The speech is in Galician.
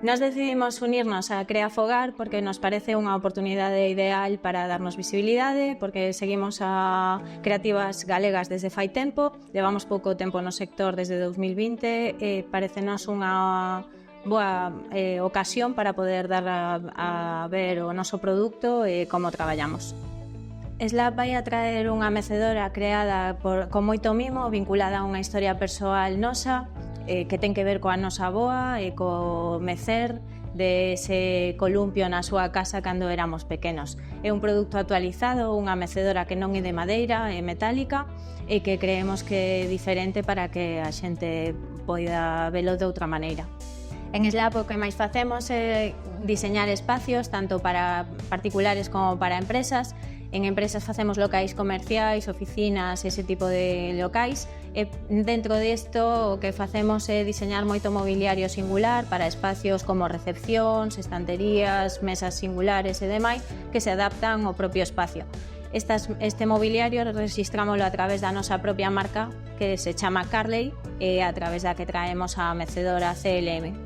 Nós decidimos unirnos a Crea Fogar porque nos parece unha oportunidade ideal para darnos visibilidade, porque seguimos a creativas galegas desde fai tempo, levamos pouco tempo no sector desde 2020 e parecenos unha boa ocasión para poder dar a ver o noso produto e como traballamos. Slab vai a traer unha mecedora creada con moito mimo, vinculada a unha historia persoal nosa, que ten que ver coa nosa avoa e co mecer dese columpio na súa casa cando éramos pequenos. É un produto actualizado, unha mecedora que non é de madeira, é metálica e que creemos que é diferente para que a xente poida velo de outra maneira. En Slab o que máis facemos é diseñar espacios tanto para particulares como para empresas. En empresas facemos locais comerciais, oficinas, ese tipo de locais e dentro disto o que facemos é diseñar moito mobiliario singular para espacios como recepcións, estanterías, mesas singulares e demais que se adaptan ao propio espacio. Este mobiliario rexistrámoslo a través da nosa propia marca que se chama Carley e a través da que traemos a mecedora CLM.